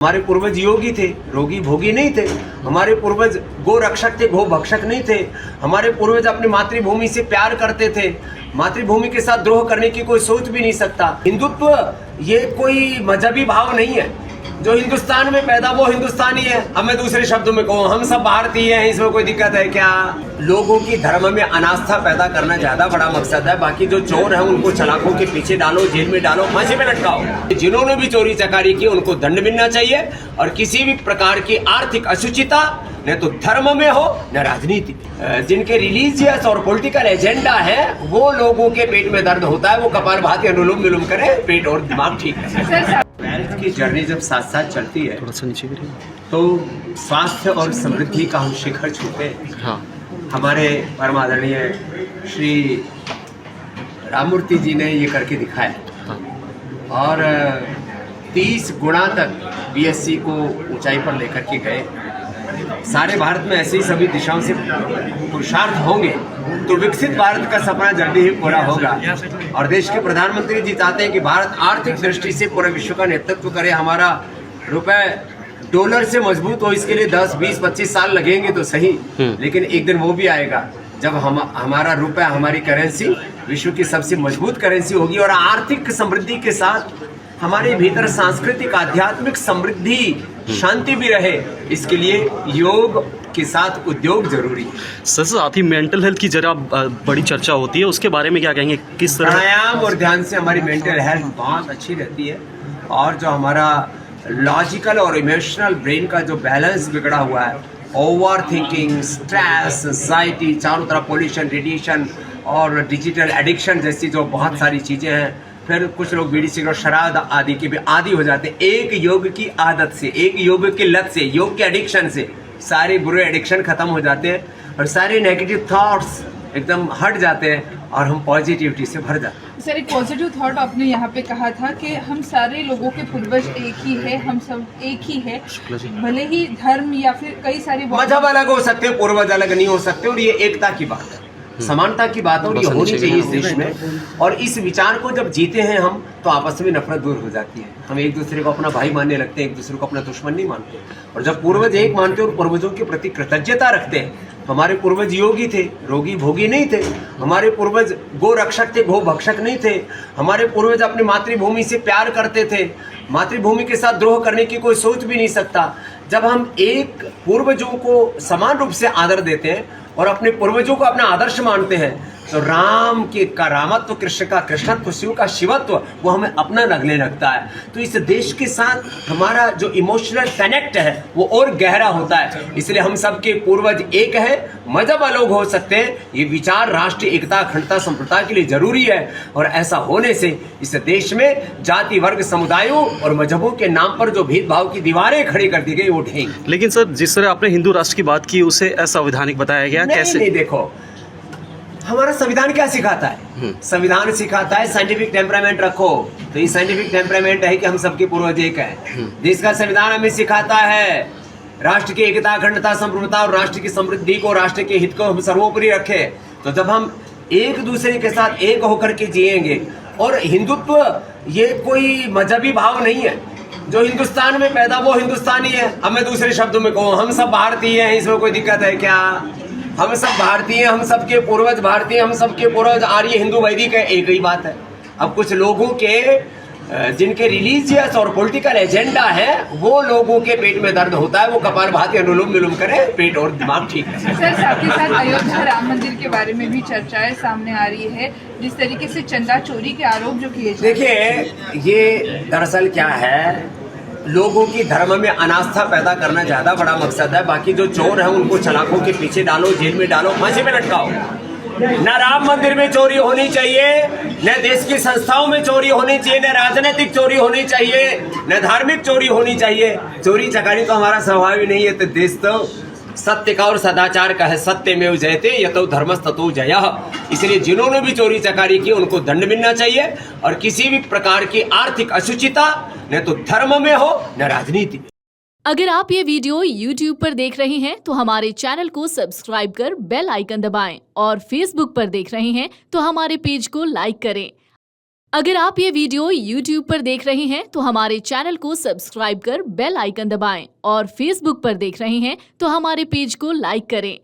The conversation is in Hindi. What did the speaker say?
हमारे पूर्वज योगी थे, रोगी भोगी नहीं थे। हमारे पूर्वज गो रक्षक थे, गो भक्षक नहीं थे। हमारे पूर्वज अपनी मातृभूमि से प्यार करते थे। मातृभूमि के साथ द्रोह करने की कोई सोच भी नहीं सकता। हिंदुत्व ये कोई मजहबी भाव नहीं है। जो हिंदुस्तान में पैदा वो हिंदुस्तानी है। अब मैं दूसरे शब्दों में कहूँ, हम सब भारतीय हैं, इसमें कोई दिक्कत है क्या? लोगों की धर्म में अनास्था पैदा करना ज्यादा बड़ा मकसद है। बाकी जो चोर है उनको सलाखों के पीछे डालो, जेल में डालो, फांसी पे लटकाओ। जिन्होंने भी चोरी चकारी की उनको दंड मिलना चाहिए। और किसी भी प्रकार की आर्थिक अशुचिता न तो धर्म में हो न राजनीति। जिनके रिलीजियस और पॉलिटिकल एजेंडा है वो लोगों के पेट में दर्द होता है, वो कपालभाति अनुलोम विलोम करे, पेट और दिमाग ठीक है। वेल्थ की जर्नी जब साथ साथ चलती है तो स्वास्थ्य और समृद्धि का हम शिखर छूते हैं। हाँ। हमारे परम आदरणीय श्री राममूर्ति जी ने ये करके दिखाया। हाँ। और 30 गुना तक बीएससी को ऊंचाई पर लेकर के गए। सारे भारत में ऐसे ही सभी दिशाओं से पुरुषार्थ होंगे तो विकसित भारत का सपना जल्दी ही पूरा होगा। और देश के प्रधानमंत्री जी चाहते हैं कि भारत आर्थिक दृष्टि से पूरे विश्व का नेतृत्व करे। हमारा रुपए डॉलर से मजबूत हो, इसके लिए 10, 20, 25 साल लगेंगे तो सही, लेकिन एक दिन वो भी आएगा जब हमारा रुपया, हमारी करेंसी विश्व की सबसे मजबूत करेंसी होगी। और आर्थिक समृद्धि के साथ हमारे भीतर सांस्कृतिक आध्यात्मिक समृद्धि, शांति भी रहे। इसके लिए योग के साथ उद्योग जरूरी है। सर, साथ ही मेंटल हेल्थ की जरा बड़ी चर्चा होती है, उसके बारे में क्या कहेंगे? किस तरह प्राणायाम और ध्यान से हमारी मेंटल हेल्थ बहुत अच्छी रहती है। और जो हमारा लॉजिकल और इमोशनल ब्रेन का जो बैलेंस बिगड़ा हुआ है, ओवर थिंकिंग, स्ट्रेस, एंजाइटी, चारों तरफ पोल्यूशन, रेडिएशन और डिजिटल एडिक्शन जैसी जो बहुत सारी चीजें हैं, फिर कुछ लोग बीड़ी सिगरेट शराब आदि के भी आदी हो जाते हैं। एक योग की आदत से, एक योग की लत से, योग के एडिक्शन से सारे बुरे एडिक्शन खत्म हो जाते हैं और सारे नेगेटिव थॉट्स एकदम हट जाते हैं और हम पॉजिटिविटी से भर जाते हैं। सर, एक पॉजिटिव थॉट आपने यहाँ पे कहा था कि हम सारे लोगों के पूर्वज एक ही है, हम सब एक ही है। भले ही धर्म या फिर कई सारी मजहब अलग हो सकते हैं, पूर्वज अलग नहीं हो सकते। और ये एकता की बात है, समानता की बात है और ये होनी चाहिए इस देश में। और इस विचार को जब जीते हैं हम तो आपस में नफरत दूर हो जाती है। हम एक दूसरे को अपना भाई मानने लगते हैं, एक दूसरे को अपना दुश्मन नहीं मानते। और जब पूर्वज एक मानते हैं और पूर्वजों के प्रति कृतज्ञता रखते हैं। हमारे पूर्वज योगी थे, रोगी भोगी नहीं थे। हमारे पूर्वज गो रक्षक थे, गो भक्षक नहीं थे। हमारे पूर्वज अपनी मातृभूमि से प्यार करते थे। मातृभूमि के साथ द्रोह करने की कोई सोच भी नहीं सकता। जब हम एक पूर्वजों को समान रूप से आदर देते हैं और अपने पूर्वजों को अपना आदर्श मानते हैं तो राम के का रामत्व, कृष्ण का कृष्णत्व, शिव का शिवत्व वो हमें अपना लगने लगता है। तो इस देश के साथ हमारा जो इमोशनल कनेक्ट है वो और गहरा होता है। इसलिए हम सबके पूर्वज एक है, मजहब अलग हो सकते हैं, ये विचार राष्ट्रीय एकता, अखंडता, संप्रभुता के लिए जरूरी है। और ऐसा होने से इस देश में जाति, वर्ग, समुदायों और मजहबों के नाम पर जो भेदभाव की दीवारें खड़ी कर दी गई वो उठेंगी। लेकिन सर, जिस तरह आपने हिंदू राष्ट्र की बात की उसे असंवैधानिक बताया गया, कैसे? नहीं, देखो हमारा संविधान क्या सिखाता है? संविधान सिखाता है साइंटिफिक टेम्परामेंट रखो। तो ये साइंटिफिक टेम्परामेंट है कि हम सबके पूर्वज एक है। देश का संविधान हमें सिखाता है राष्ट्र की एकता, अखंडता, संप्रभुता और राष्ट्र की समृद्धि को, राष्ट्र के हित को हम सर्वोपरि रखें। तो जब हम एक दूसरे के साथ एक होकर के जिएंगे। और हिंदुत्व ये कोई मजहबी भाव नहीं है। जो हिंदुस्तान में पैदा वो हिंदुस्तानी है। अब मैं दूसरे शब्दों में कहूँ, हम सब भारतीय हैं, इसमें कोई दिक्कत है क्या? हम सब भारतीय, हम सबके पूर्वज भारतीय, हम सबके पूर्वज आर्य, हिंदू, वैदिक है, एक ही बात है। अब कुछ लोगों के जिनके रिलीजियस और पॉलिटिकल एजेंडा है वो लोगों के पेट में दर्द होता है, वो कपालभाति अनुलोम विलोम करे, पेट और दिमाग ठीक है। सर, साथ ही साथ अयोध्या राम मंदिर के बारे में भी चर्चाएं सामने आ रही है, जिस तरीके से चंदा चोरी के आरोप जो किए जा रहे हैं। देखिए, ये दरअसल क्या है, लोगों की धर्म में अनास्था पैदा करना ज्यादा बड़ा मकसद है। बाकी जो चोर है उनको सलाखों के पीछे डालो, जेल में डालो, फांसी पे लटकाओ। न राम मंदिर में चोरी होनी चाहिए, न देश की संस्थाओं में चोरी होनी चाहिए, न राजनीतिक चोरी होनी चाहिए, न धार्मिक चोरी होनी चाहिए। चोरी चकारी तो हमारा स्वभाव ही नहीं है। तो देश तो सत्य का और सदाचार का है। सत्यमेव जयते यतो धर्मस्ततो जयः। इसलिए जिन्होंने भी चोरी चकारी की उनको दंड मिलना चाहिए। और किसी भी प्रकार की आर्थिक अशुचिता न तो धर्म में हो न राजनीति में। अगर आप ये वीडियो YouTube पर देख रहे हैं तो हमारे चैनल को सब्सक्राइब कर बेल आइकन दबाएं और Facebook पर देख रहे हैं तो हमारे पेज को लाइक करें। अगर आप ये वीडियो YouTube पर देख रहे हैं तो हमारे चैनल को सब्सक्राइब कर बेल आइकन दबाएं और Facebook पर देख रहे हैं तो हमारे पेज को लाइक करें।